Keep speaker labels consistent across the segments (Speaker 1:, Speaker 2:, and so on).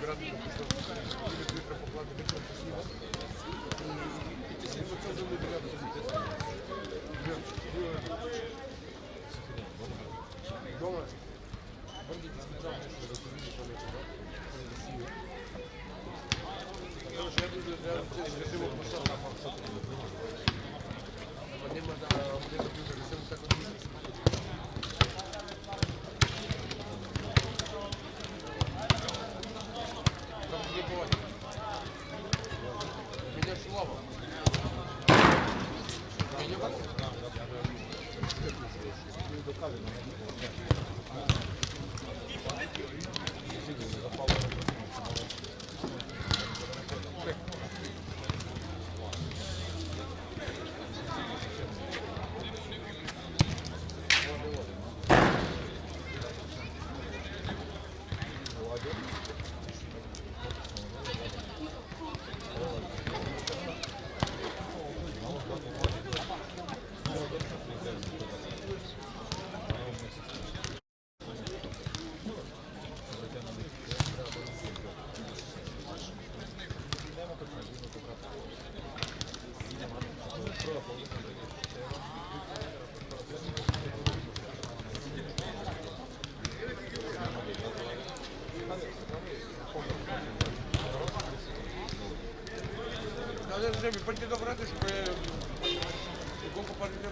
Speaker 1: Mi parte dobrate și pe Gonco Partea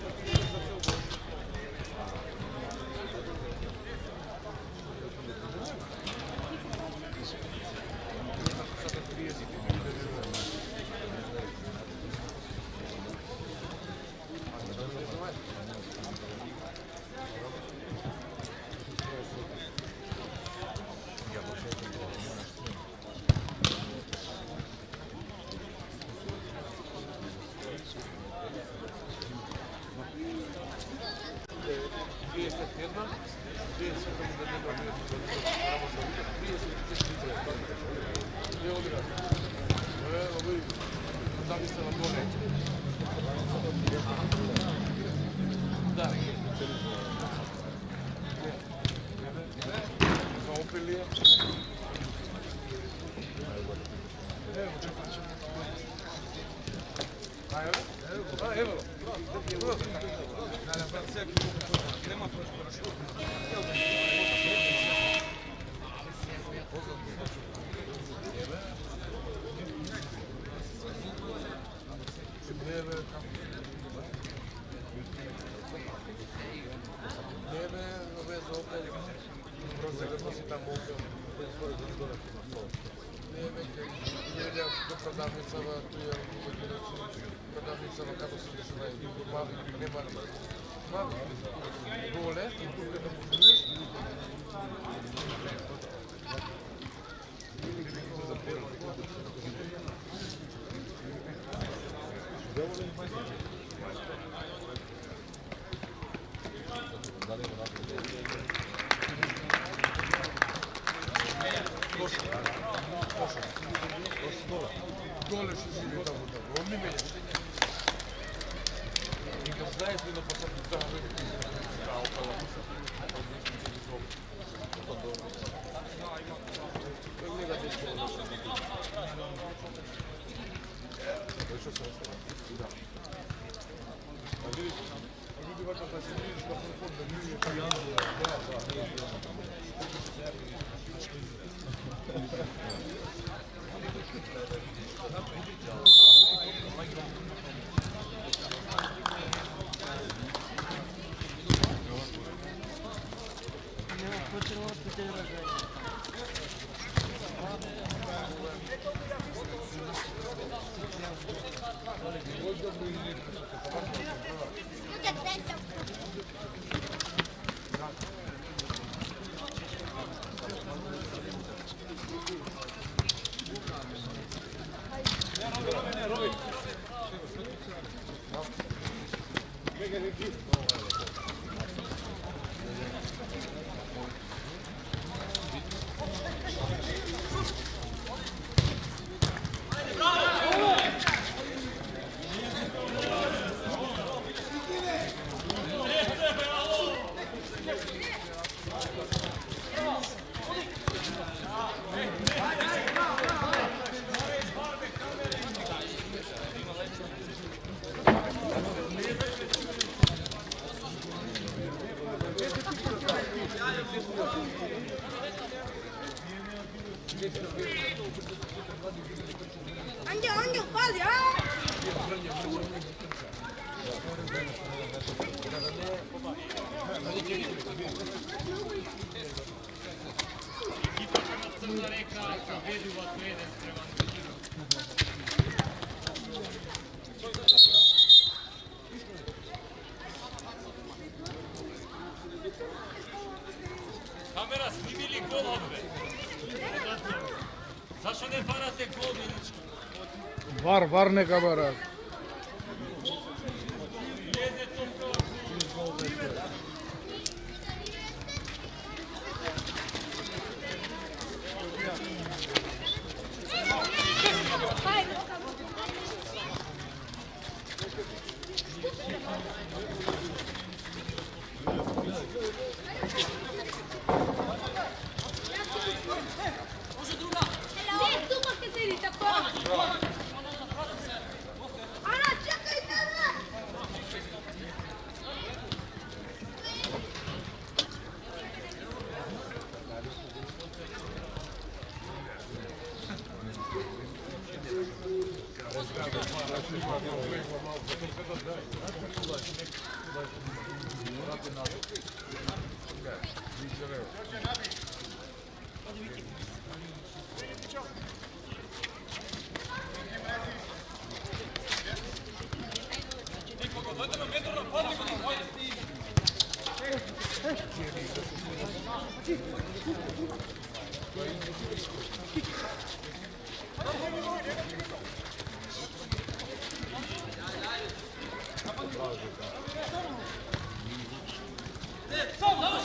Speaker 2: Anđeo, pazi, a?
Speaker 3: Crna reka, pobjedila Svedes prema Kamera, snimili golove. Zašto ne parate gol, Milički?
Speaker 4: Var neka bara.
Speaker 3: Jeze to kao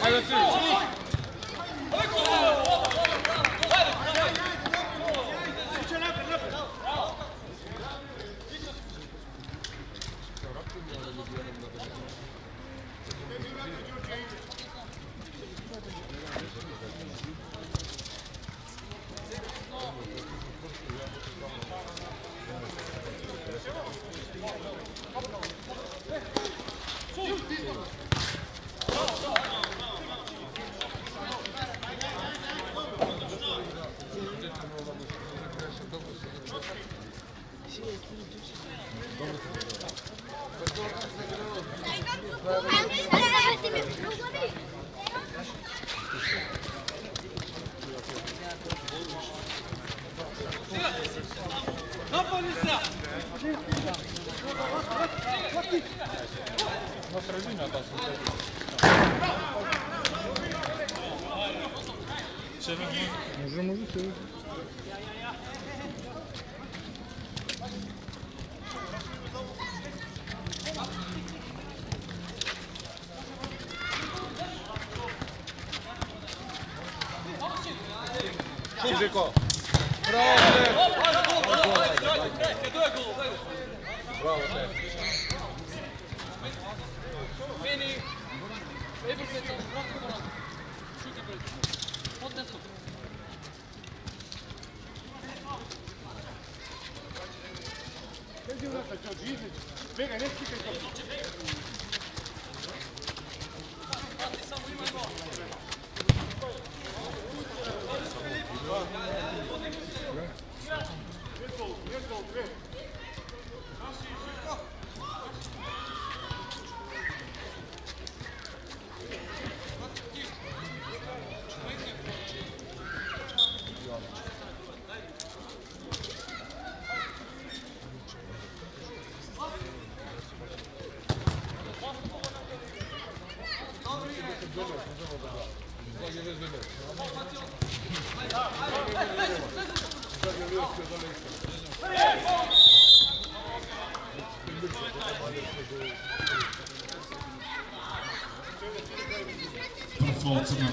Speaker 4: Može se.
Speaker 1: Žiko! Bravo! Bravo, te!
Speaker 5: Fall Crna.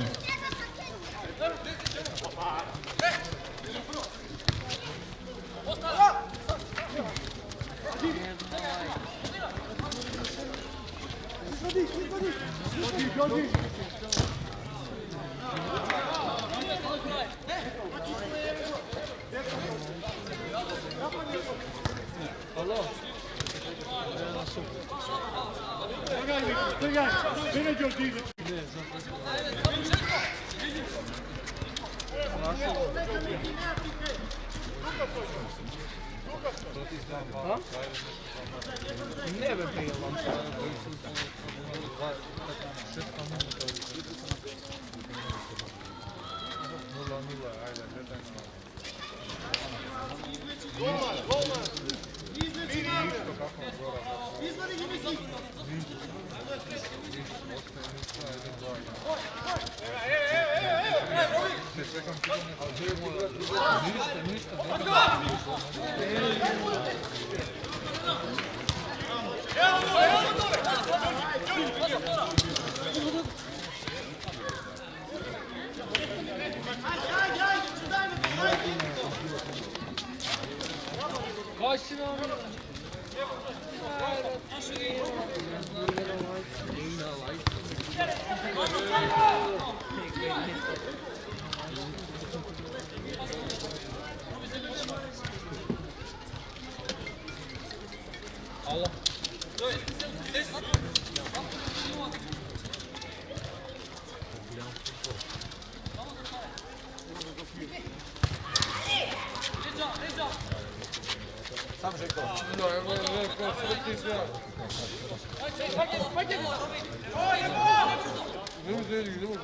Speaker 4: Bene Giorgino.
Speaker 2: Nasıl? Ne be prije vam se. Kaçsın abi. Allah.
Speaker 1: Sam řekl. No, jako světý dělat. Nemůžu jít, nemůžu.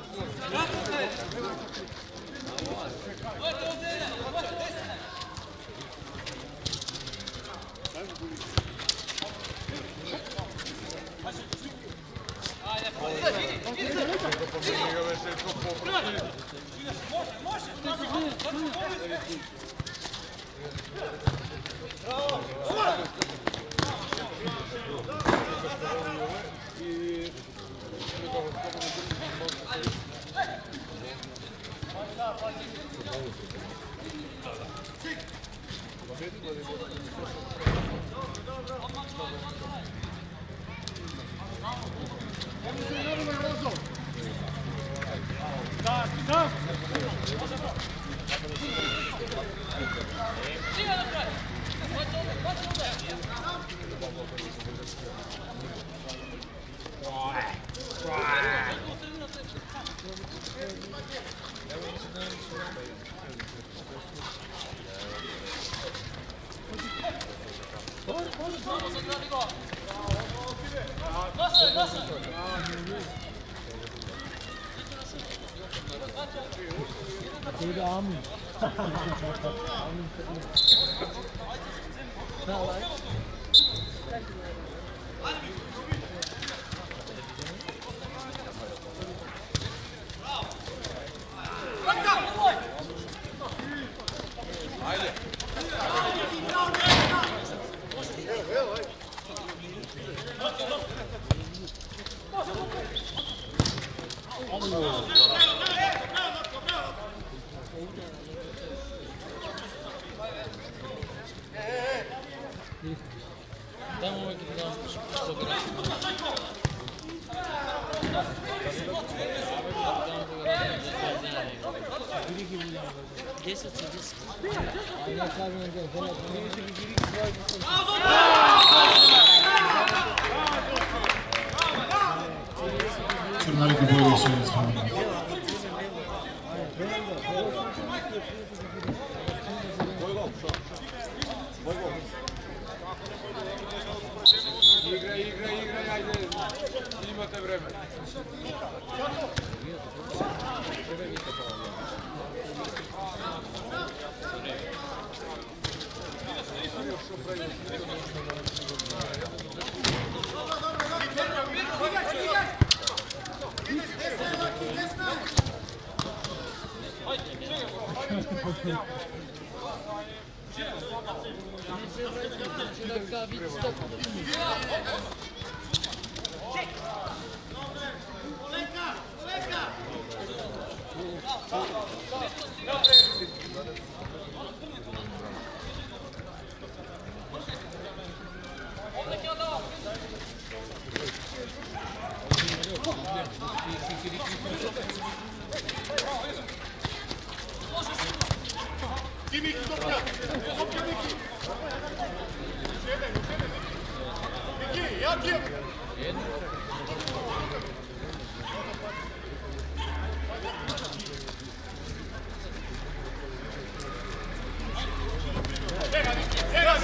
Speaker 2: Böyle amin. Amin. Ne var?
Speaker 5: Crnali Bojović je spomenuo.
Speaker 1: Igraj, ajde. Imate vremena.
Speaker 6: Ega,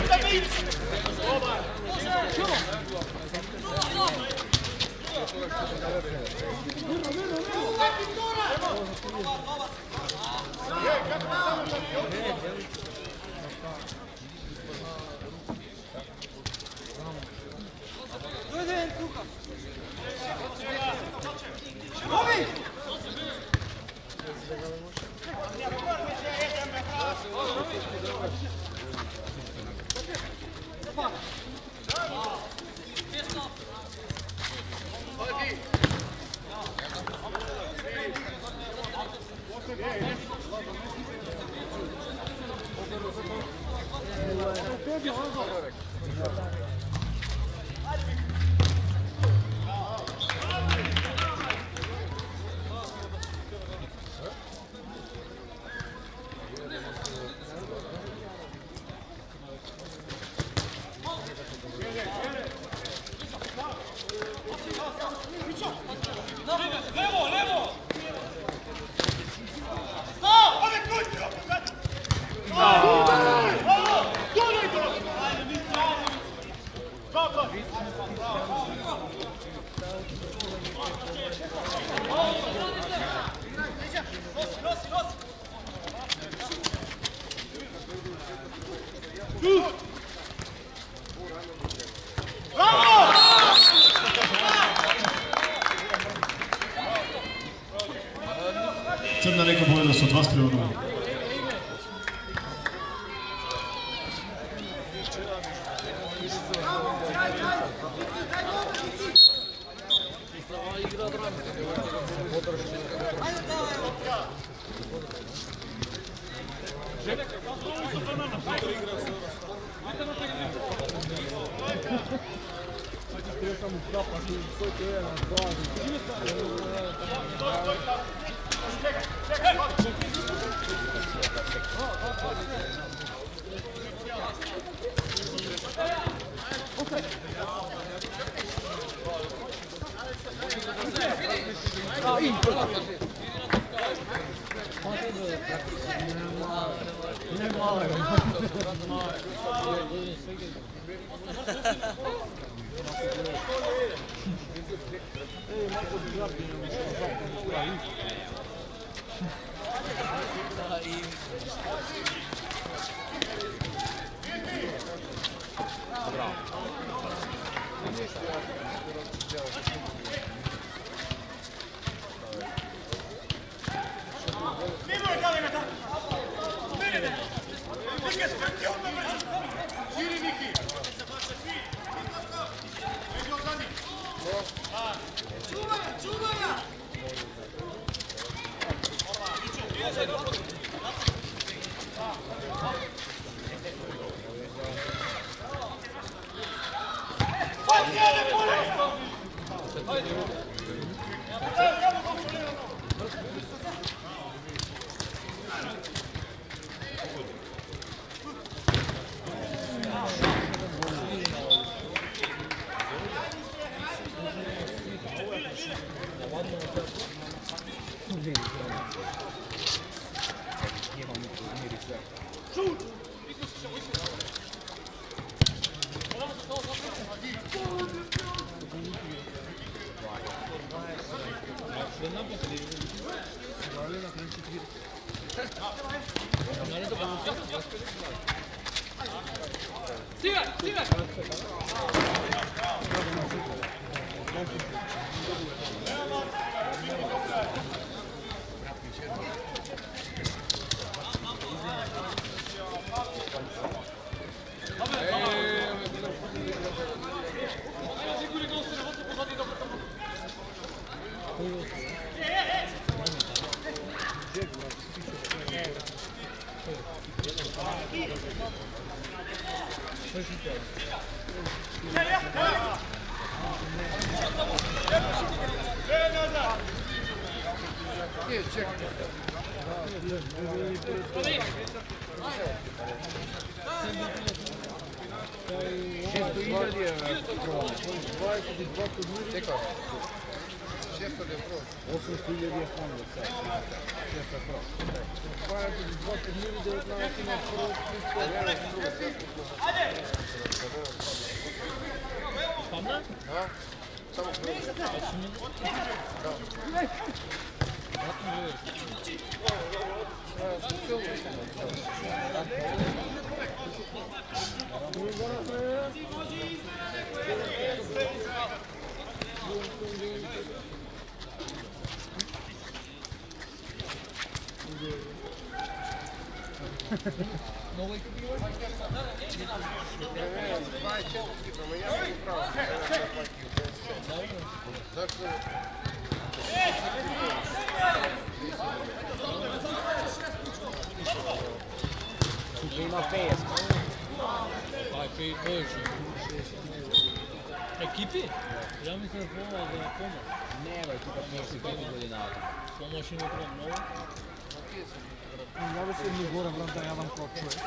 Speaker 5: Crna neka bojila su 2-0.
Speaker 2: Ima PS. Kaj je što? Ekipi? Ja mislim da pomoć za pomoć.
Speaker 6: Ne, ekipa pomoći 5 godina.
Speaker 2: Pomoć ima prvo novo.
Speaker 4: Ja se mi govorim, da ja vam kao čovjek.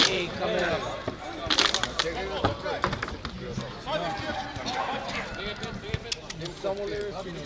Speaker 2: Ej, kamera.
Speaker 1: Samo leve spine.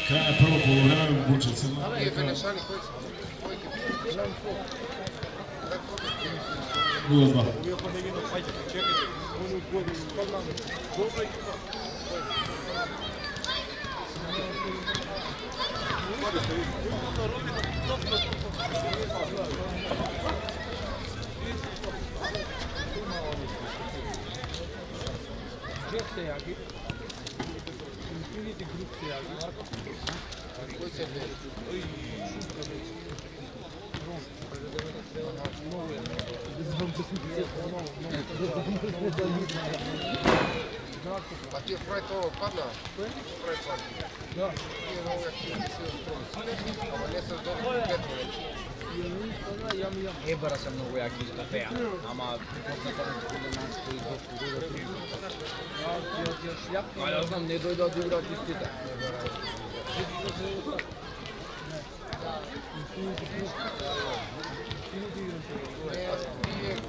Speaker 5: Kraja prvog poluvremena Vuče Crna. Nula dva.
Speaker 2: Gdje se jagi? Infinity Group se jagi. Koji se jagi?
Speaker 1: A ti je Freud ovo padna? Freud padna.
Speaker 2: Da.
Speaker 1: Ti je ovo jak ti se ustrojili. Ama ne sam dobro petno reći.
Speaker 6: Ebara sam mnogo jaki iz kafeja, ama pretpostavljam koji ja znam, ne dojde od igra od ispita.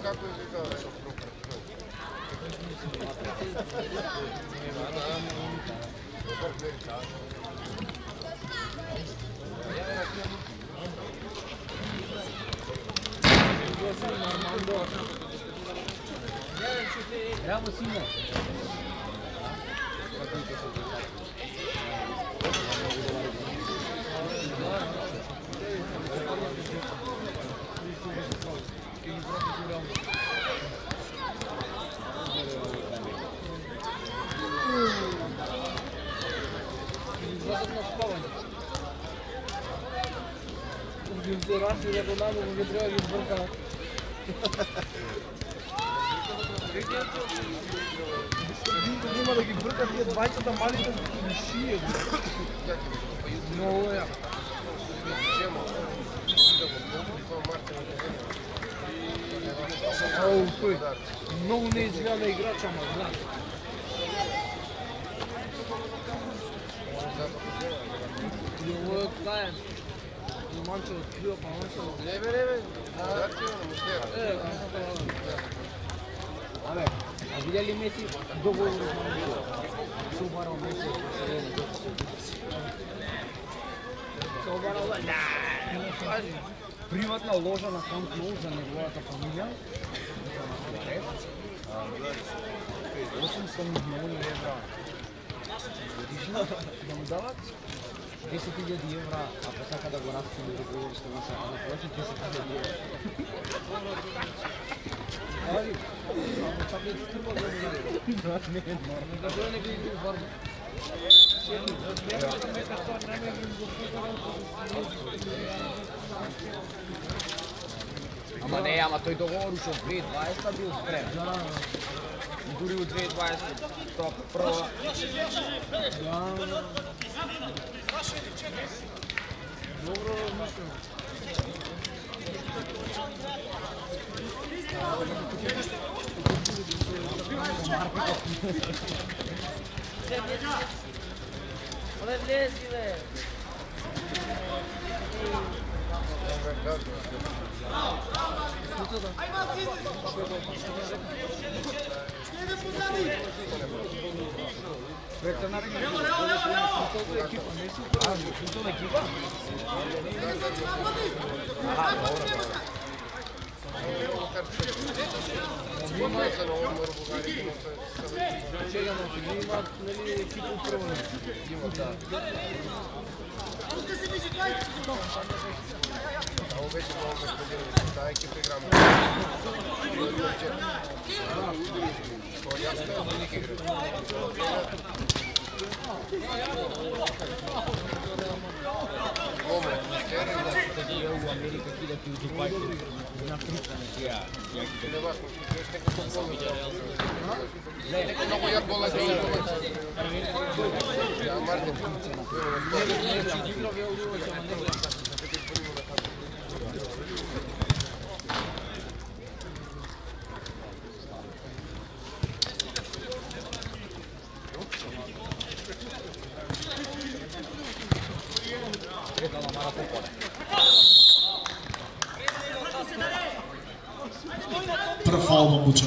Speaker 1: Kako je izgledao nešto proper?
Speaker 6: Bravo Simo!
Speaker 2: Им се раси да го намо, го трябва да ги сбърка.
Speaker 4: Има да ги бърка тия двайцата малите шие. Много е. Ау, той. Много неизвяна играч, ама знаеш.
Speaker 2: Ovo je Kajan. Mančev otkrio, pa on se
Speaker 6: Ne,
Speaker 2: Abе, a vidjeli li Messi dogovor s Mančevom? Što ubarao Messi od Sredine? Što ubarao? Da,
Speaker 4: Приватна ложа на Камп Ноу за неговата фамилия. 800 милиони евра годишно да му дават 10 000 евра, ако сака да го разкине договор с Камаса, а напротив 10 000 евра. Али, ако така е струва да не е нормално. Да бъде не ги върна.
Speaker 6: Ама не, ама тој договор уште од 2020 бил спремен. Дури од 2020 тоа прва.
Speaker 2: dobro razmišljamo. Ole vlezi, le!
Speaker 5: Prvi faul Bambuća.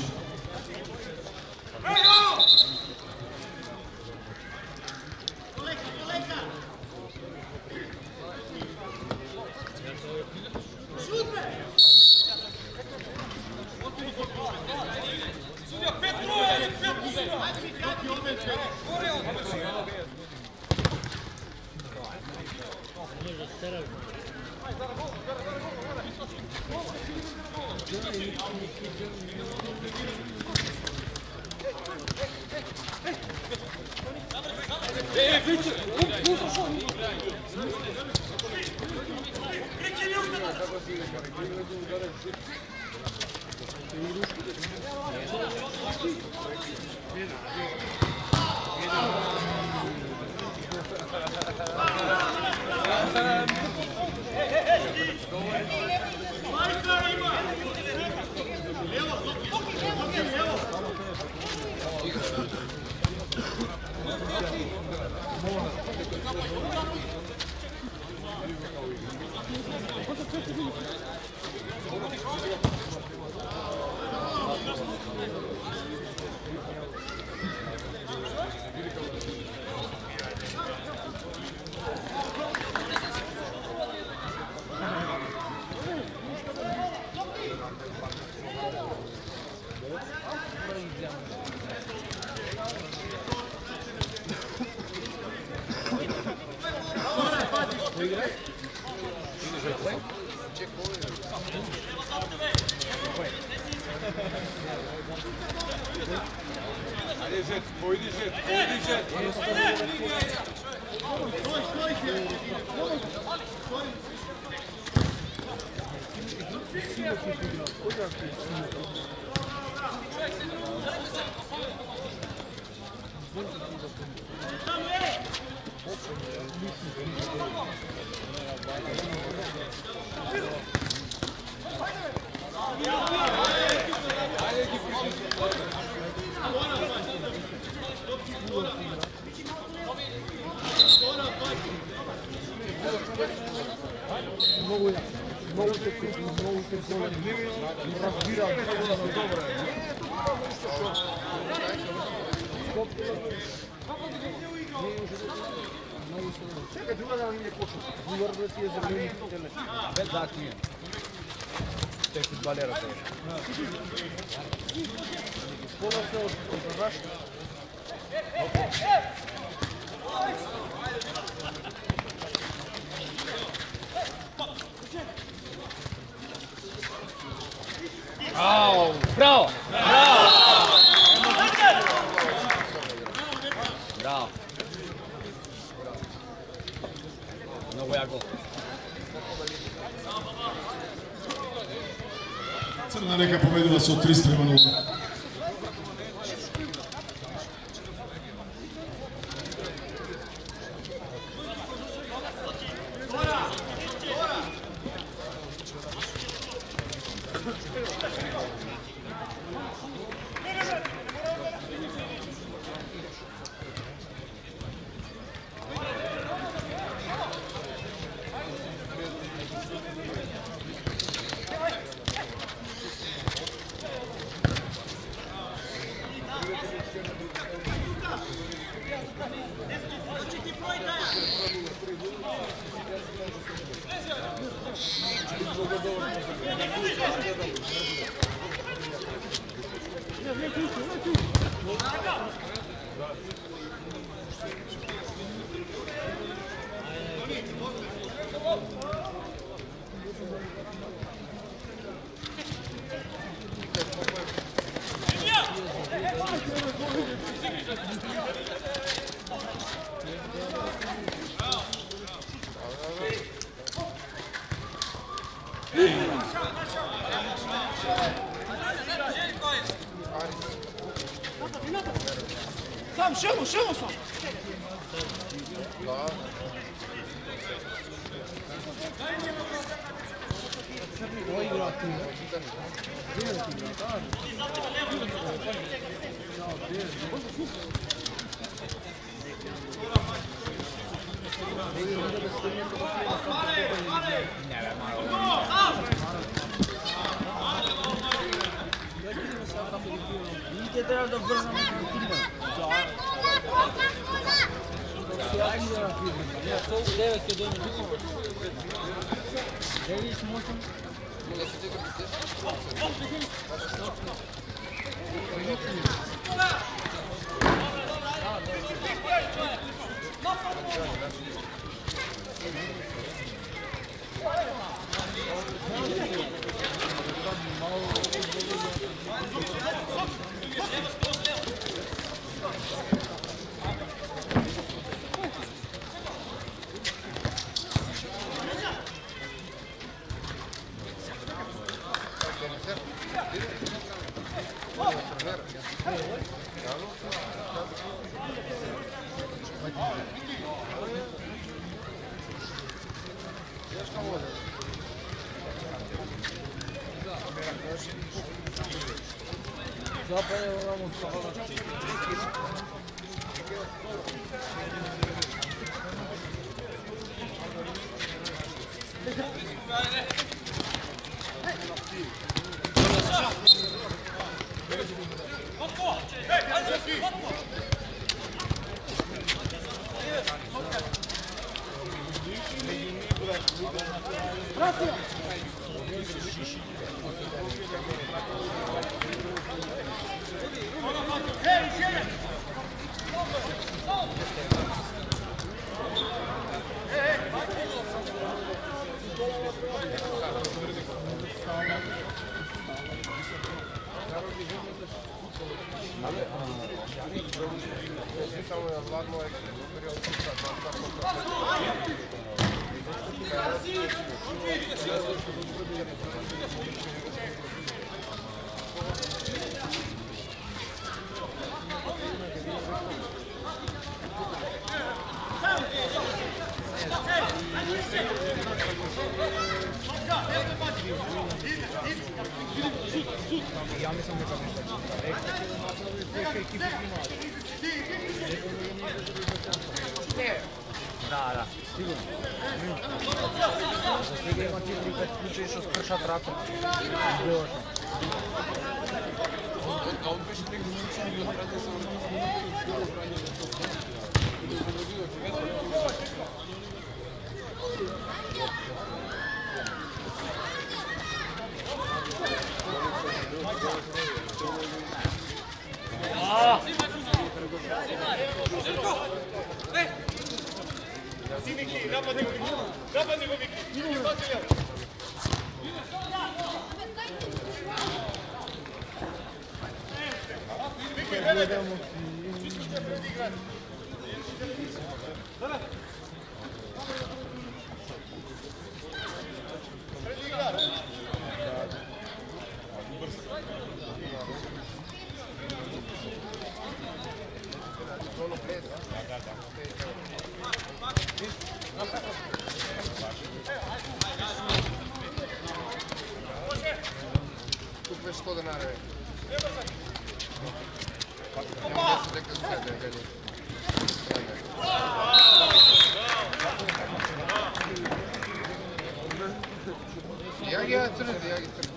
Speaker 1: Ajde, Žet, pojdi Žet, pojdi Žet.
Speaker 2: Много се крути, много се голи. Разбирам, добре. Чекай, друга да не почва. Друга да ти е зелени теле.
Speaker 6: Без значение. Те футболера се.
Speaker 2: Пола се от Рашка.
Speaker 6: Bravo! Bravo! Bravo! Много яко.
Speaker 5: Crna Reka pobedila su 3-0.
Speaker 1: Sam, šemo sam!
Speaker 2: Трябва да върнем на
Speaker 1: Samo je Vladmo je
Speaker 6: Ja mislim da ga Da, sigurno. Za svega ima 4-5 slučaja što sprša traka. Bilošno.
Speaker 1: A on više tek zvuči od brate sa
Speaker 7: Kupuješ 100 dinara. Nema 10 dekada sede, gledaj. Ja crniti, ja crniti.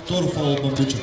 Speaker 5: Torfa od Manduča.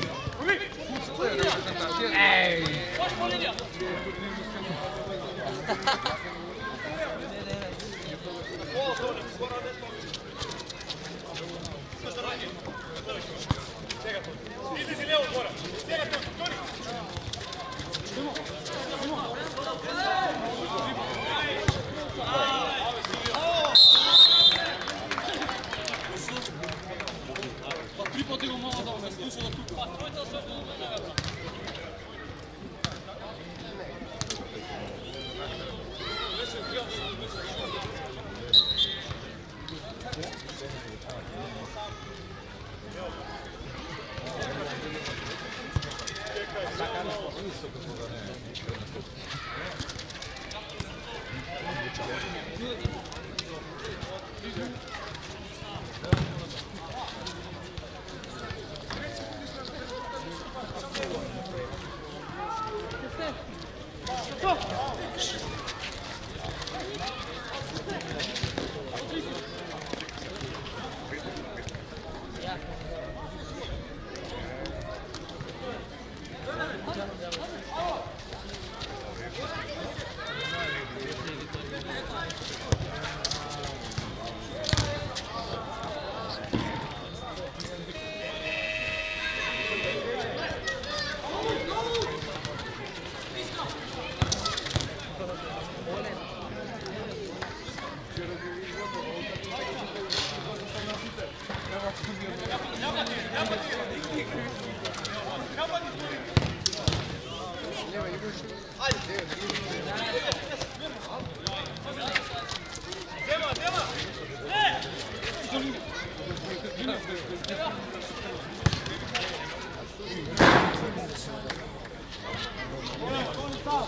Speaker 2: Kako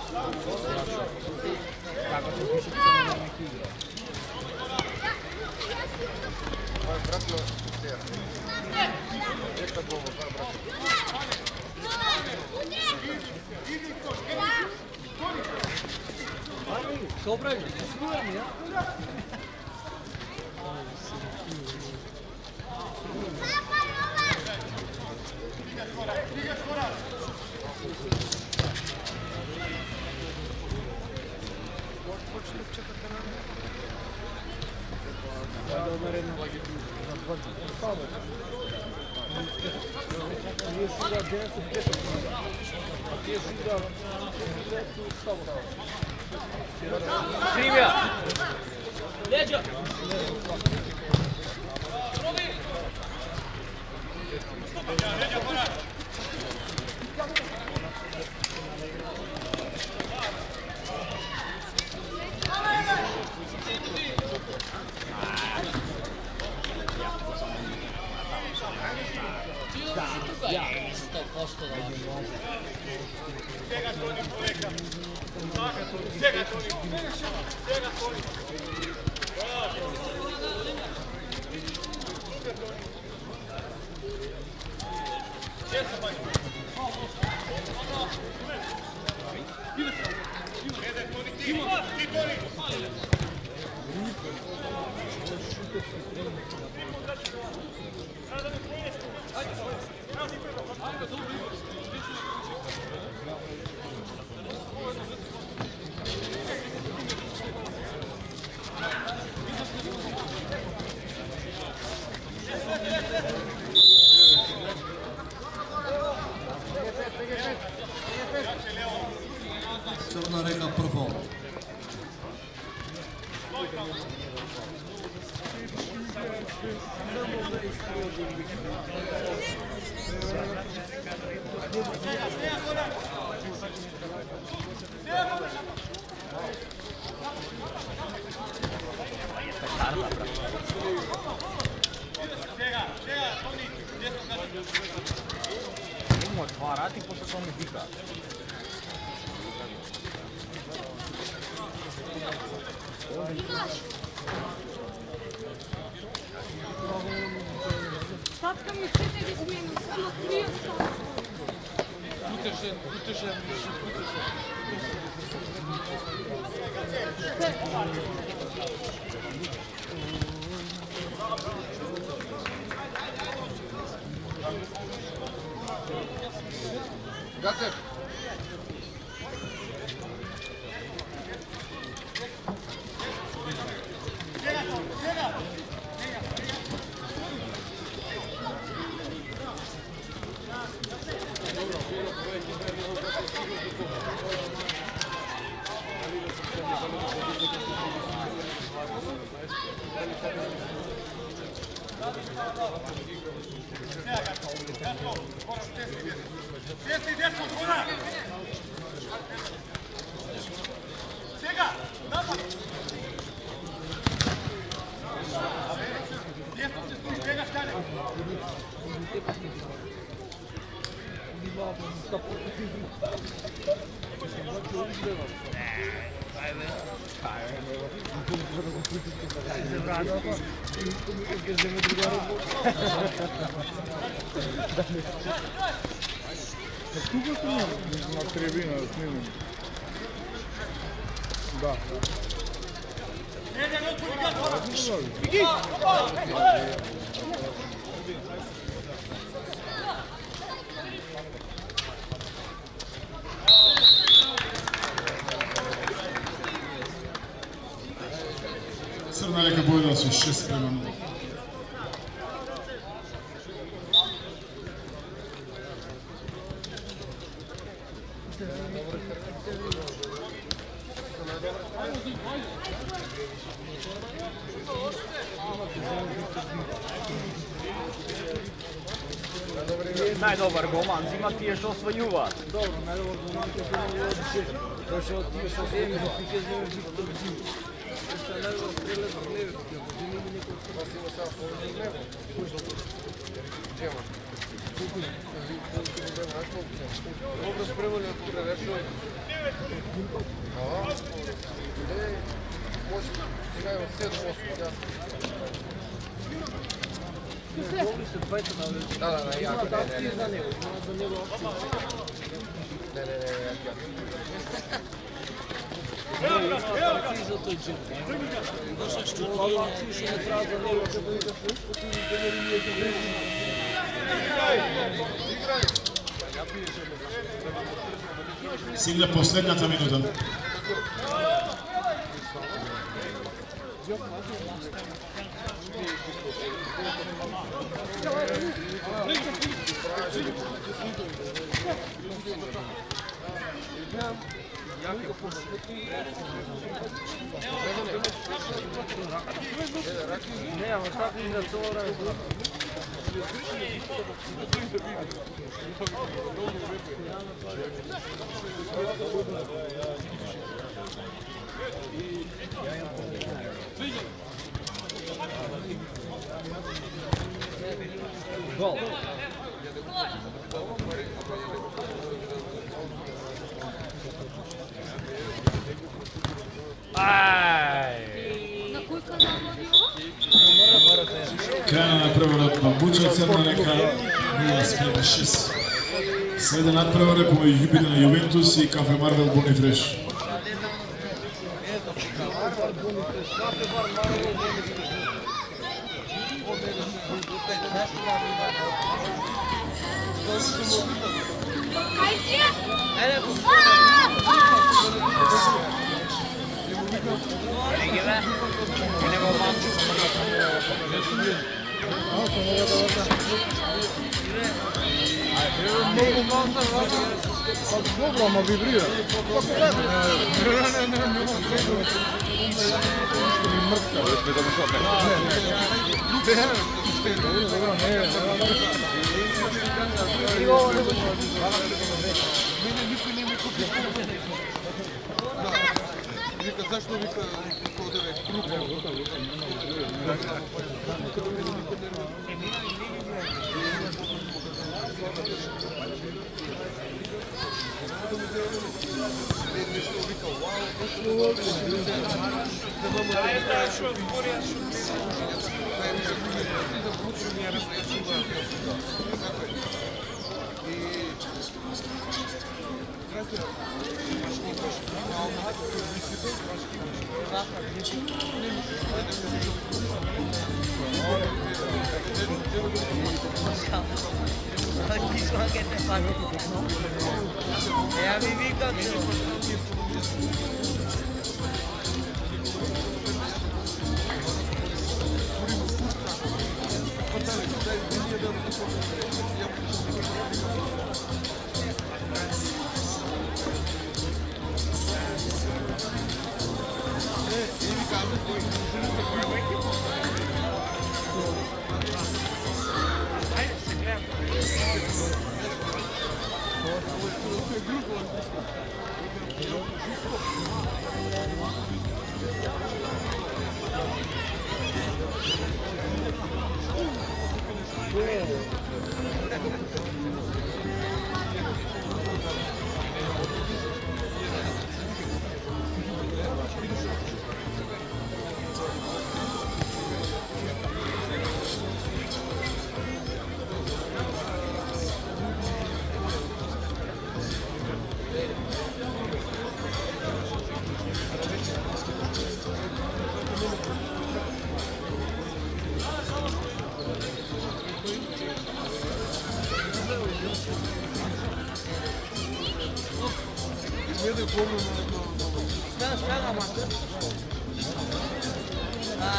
Speaker 2: se piše samo na neki igra.
Speaker 7: Това е брат на Стера. Ека Боба, това е брат.
Speaker 2: Što pravi? Slujem ja?
Speaker 6: Krimija! Leđa!
Speaker 2: Ja, 100% da
Speaker 5: Crna Reka prvo.
Speaker 6: Imamo dva rati, posle to mi dika.
Speaker 8: Tatka mi se ne bi smijenio, samo prije što.
Speaker 7: Гацев!
Speaker 9: На трибина да снимем. Да.
Speaker 5: Crna Reka pobedila su 6:0.
Speaker 6: Najdobar golman zima ti je što osvojuva.
Speaker 2: Dobro, najdobar golman koji je bilo odličje. Došao ti još osvijem da ti je zove Viktor Zim. Što je najdobar pregled na leve, ako Zim ima neko
Speaker 7: Това си има само половин лево. Джема. Знаеш колко взема? Много разпревали от тук, решил Сега е от 7-8 тя. Да, яко.
Speaker 5: Стигна последната минута.
Speaker 2: Не, ама така изглежда цяло време.
Speaker 4: Гол.
Speaker 8: На кой канал води ovo?
Speaker 5: Крајна на преводот Бамбуча, Црна река, 0-6. Следен надпревод помеѓу екипите на Јувентус и Кафе Марвел Бонифреш.
Speaker 8: Kaj ti je?
Speaker 9: Dobro, ама вибрира.
Speaker 1: Вика, защо вика ходове?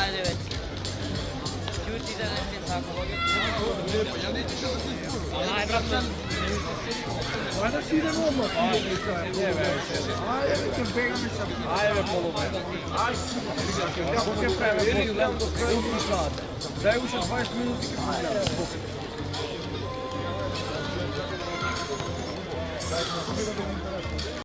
Speaker 6: Ajde već. Ćuti da ne tako. Aj, brate.
Speaker 9: Ajde si idemo odmah. Ajde, polube. Kako te preveri, gledam do kraja sata. Daj uše 20 minuti kako gledam.